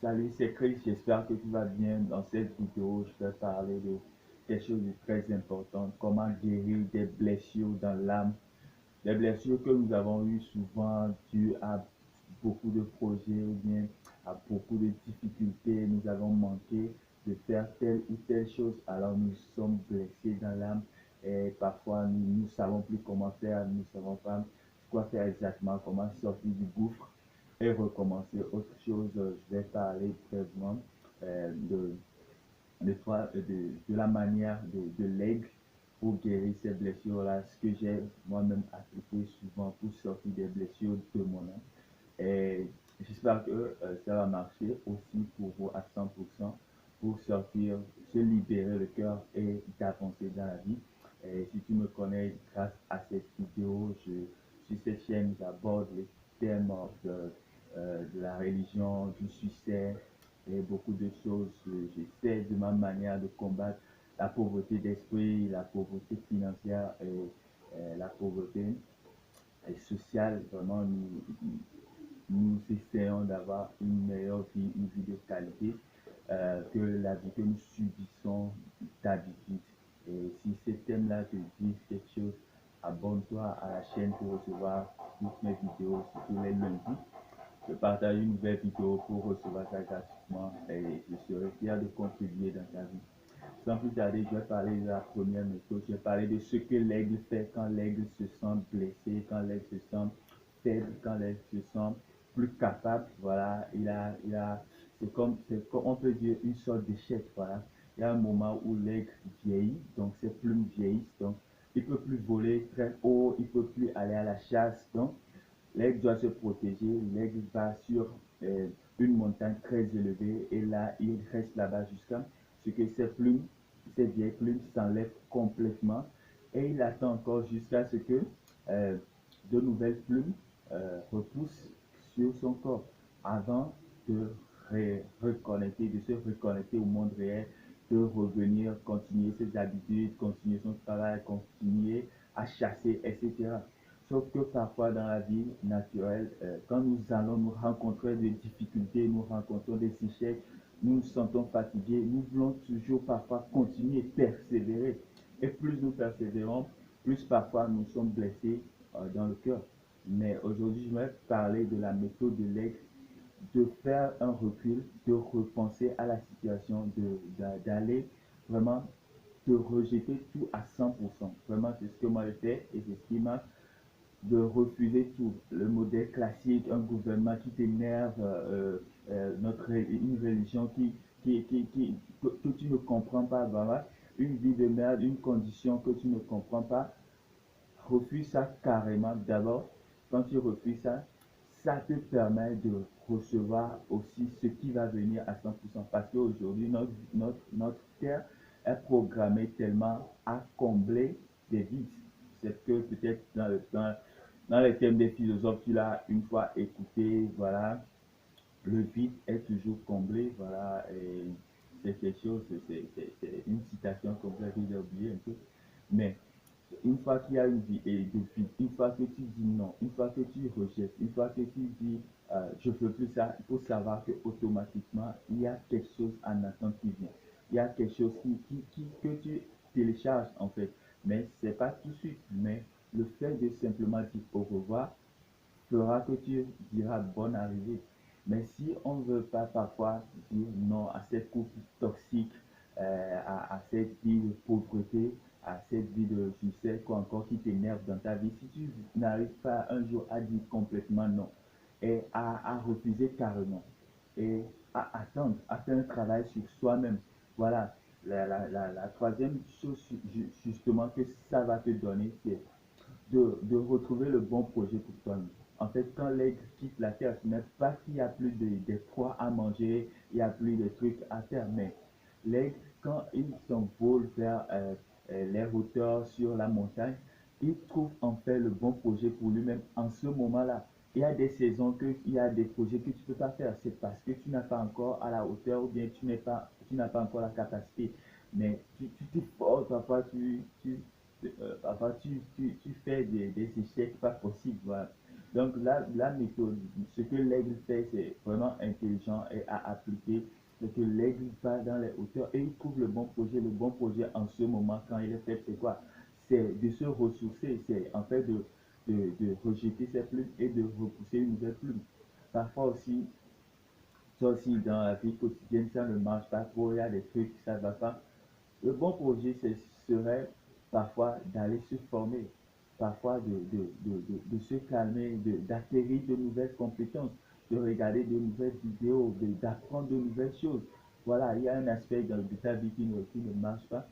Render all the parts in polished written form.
Salut, c'est Chris, j'espère que tu vas bien. Dans cette vidéo, je vais parler de quelque chose de très important, comment guérir des blessures dans l'âme. Des blessures que nous avons eues souvent dues à beaucoup de projets ou bien à beaucoup de difficultés. Nous avons manqué de faire telle ou telle chose, alors nous sommes blessés dans l'âme et parfois nous ne savons plus comment faire, nous ne savons pas quoi faire exactement, comment sortir du gouffre et recommencer autre chose. Je vais parler brièvement de la manière de l'aigle pour guérir ces blessures-là, ce que j'ai moi-même appliqué souvent pour sortir des blessures de mon âme. Et j'espère que ça va marcher aussi pour vous à 100% pour sortir, se libérer le cœur et d'avancer dans la vie. Et si tu me connais grâce à cette vidéo, sur cette chaîne, j'aborde les thèmes de la religion, du succès et beaucoup de choses. J'essaie de ma manière de combattre la pauvreté d'esprit, la pauvreté financière et la pauvreté sociale. Vraiment, nous essayons d'avoir une meilleure vie, une vie de qualité que la vie que nous subissons d'habitude. Et si ces thèmes-là te disent quelque chose, abonne-toi à la chaîne pour recevoir toutes mes vidéos, surtout les lundis. Je partage une nouvelle vidéo pour recevoir ça gratuitement et je serai fier de contribuer dans ta vie. Sans plus tarder, je vais parler de la première méthode. Je vais parler de ce que l'aigle fait quand l'aigle se sent blessé, quand l'aigle se sent faible, quand l'aigle se sent plus capable. Voilà, c'est comme on peut dire une sorte d'échec. Voilà, il y a un moment où l'aigle vieillit, donc ses plumes vieillissent, donc il peut plus voler très haut, il peut plus aller à la chasse, donc l'aigle doit se protéger. L'aigle va sur une montagne très élevée et là, il reste là-bas jusqu'à ce que ses plumes, ses vieilles plumes s'enlèvent complètement et il attend encore jusqu'à ce que euh, de nouvelles plumes repoussent sur son corps avant de reconnecter, de se reconnecter au monde réel, de revenir, continuer ses habitudes, continuer son travail, continuer à chasser, etc. Sauf que parfois dans la vie naturelle, quand nous allons nous rencontrer des difficultés, nous rencontrons des échecs, nous nous sentons fatigués, nous voulons toujours parfois continuer, persévérer. Et plus nous persévérons, plus parfois nous sommes blessés dans le cœur. Mais aujourd'hui, je vais parler de la méthode de l'aigle, de faire un recul, de repenser à la situation, d'aller vraiment de rejeter tout à 100%. Vraiment, c'est ce que moi j'ai fait et c'est ce qui marche, de refuser tout. Le modèle classique, un gouvernement qui t'énerve, une religion que tu ne comprends pas, voilà. Une vie de merde, une condition que tu ne comprends pas, refuse ça carrément. D'abord, quand tu refuses ça, ça te permet de recevoir aussi ce qui va venir à 100%. Parce qu'aujourd'hui, notre terre est programmée tellement à combler des vides. C'est que peut-être dans les thèmes des philosophes, tu l'as une fois écouté, voilà, le vide est toujours comblé, voilà, et c'est quelque chose, c'est une citation complète que j'ai oublié un peu, mais une fois qu'il y a une vie et de vie, une fois que tu dis non, une fois que tu rejettes, une fois que tu dis je ne veux plus ça, il faut savoir que automatiquement il y a quelque chose en attente qui vient. Il y a quelque chose que tu télécharges en fait. Mais c'est pas tout de suite. Mais le fait de simplement dire au revoir fera que tu diras bonne arrivée. Mais si on ne veut pas parfois dire non à cette couple toxique, à cette vie de pauvreté, à cette vie de succès, quoi encore qui t'énerve dans ta vie, si tu n'arrives pas un jour à dire complètement non et à refuser carrément et à attendre, à faire un travail sur soi-même, voilà, la troisième chose justement que ça va te donner, c'est de retrouver le bon projet pour toi. En fait, quand l'aigle quitte la terre, ce n'est pas qu'il n'y a plus de proies à manger, il n'y a plus de trucs à faire, mais l'aigle, quand il s'envole vers les hauteurs sur la montagne, il trouve en fait le bon projet pour lui-même en ce moment-là. Il y a des saisons il y a des projets que tu ne peux pas faire. C'est parce que tu n'as pas encore à la hauteur ou bien tu n'as pas encore la capacité. Mais tu t'efforces, parfois parfois tu fais des échecs pas possibles. Voilà. Donc la méthode, ce que l'aigle fait, c'est vraiment intelligent et à appliquer. C'est que l'aigle va dans les hauteurs et il trouve le bon projet. Le bon projet en ce moment, quand il est fait, c'est quoi? C'est de se ressourcer, c'est en fait de rejeter ses plumes et de repousser une nouvelle plume. Parfois aussi, ça aussi dans la vie quotidienne, ça ne marche pas trop, il y a des trucs, ça ne va pas. Le bon projet, ce serait parfois d'aller se former, parfois de se calmer, d'acquérir de nouvelles compétences, de regarder de nouvelles vidéos, d'apprendre de nouvelles choses. Voilà, il y a un aspect de ta vie qui ne marche pas.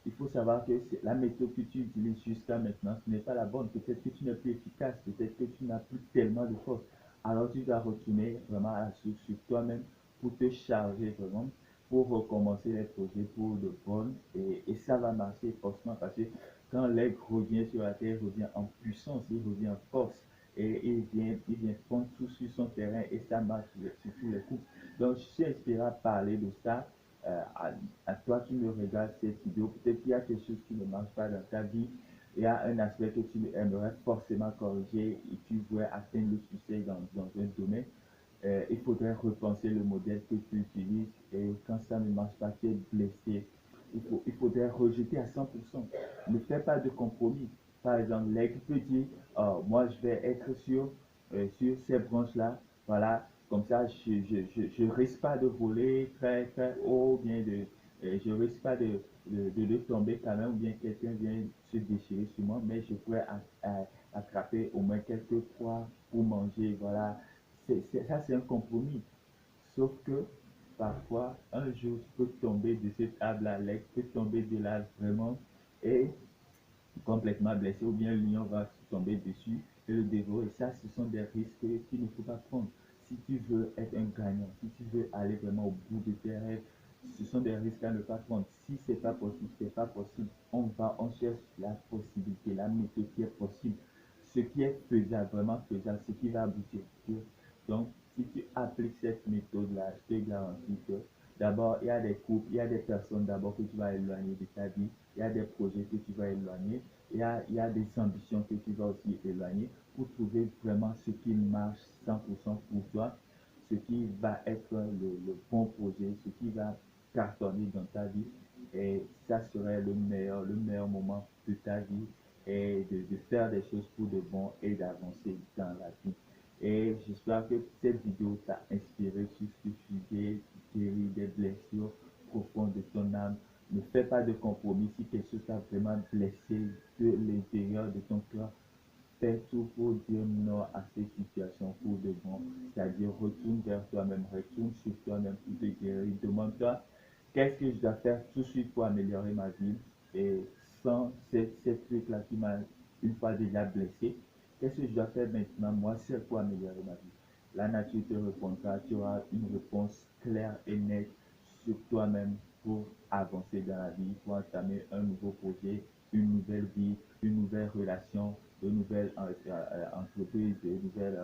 Il faut savoir que la méthode que tu utilises jusqu'à maintenant, ce n'est pas la bonne. Peut-être que tu n'es plus efficace, peut-être que tu n'as plus tellement de force. Alors tu dois retourner vraiment à la source sur toi-même pour te charger vraiment, pour recommencer les projets pour de bonnes. Et ça va marcher forcément parce que quand l'aigle revient sur la terre, il revient en puissance, il revient en force. Et il vient prendre tout sur son terrain et ça marche sur tous les coups. Donc je suis inspiré à parler de ça à toi qui me regardes cette vidéo, peut-être qu'il y a quelque chose qui ne marche pas dans ta vie, il y a un aspect que tu aimerais forcément corriger et tu voudrais atteindre le succès dans un domaine. Il faudrait repenser le modèle que tu utilises et quand ça ne marche pas, tu es blessé. Il faudrait rejeter à 100%. Ne fais pas de compromis. Par exemple, l'aigle peut dire, oh, moi je vais être sur ces branches-là, voilà, comme ça je risque pas de voler très très haut, bien je risque pas de tomber quand même, ou bien quelqu'un vient se déchirer sur moi, mais je pourrais attraper au moins quelques pois pour manger, voilà. Ça, c'est un compromis. Sauf que parfois, un jour, tu peux tomber de cet arbre-là, l'aigle peut tomber de là vraiment et complètement blessé, ou bien le lion va tomber dessus et le dévorer. Ça, ce sont des risques qu'il ne faut pas prendre. Si tu veux être un gagnant, si tu veux aller vraiment au bout de tes rêves, ce sont des risques à ne pas prendre. Si c'est pas possible, c'est pas possible. On cherche la possibilité, la méthode qui est possible, ce qui est faisable, vraiment faisable, ce qui va aboutir. Donc, si tu appliques cette méthode-là, je te garantis que d'abord, il y a des couples, il y a des personnes d'abord que tu vas éloigner de ta vie, il y a des projets que tu vas éloigner, il y a des ambitions que tu vas aussi éloigner pour trouver vraiment ce qui marche 100% pour toi, ce qui va être le bon projet, ce qui va cartonner dans ta vie. Et ça serait le meilleur moment de ta vie et de faire des choses pour de bon et d'avancer dans la vie. Et j'espère que cette vidéo t'a inspiré sur ce sujet, guérir des blessures profondes de ton âme. Ne fais pas de compromis si quelque chose t'a vraiment blessé de l'intérieur de ton cœur. Fais tout pour dire non à cette situation pour de bon. C'est-à-dire retourne vers toi-même, retourne sur toi-même pour te guérir. Demande-toi qu'est-ce que je dois faire tout de suite pour améliorer ma vie et sans ces trucs-là qui m'a une fois déjà blessé. Qu'est-ce que je dois faire maintenant, moi, seul pour améliorer ma vie? La nature te répondra, tu auras une réponse claire et nette sur toi-même pour avancer dans la vie, pour entamer un nouveau projet, une nouvelle vie, une nouvelle relation, de nouvelles entreprises, de nouvelles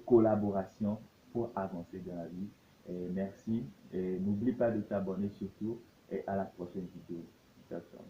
collaborations pour avancer dans la vie. Et merci et n'oublie pas de t'abonner surtout et à la prochaine vidéo. Ciao, ciao.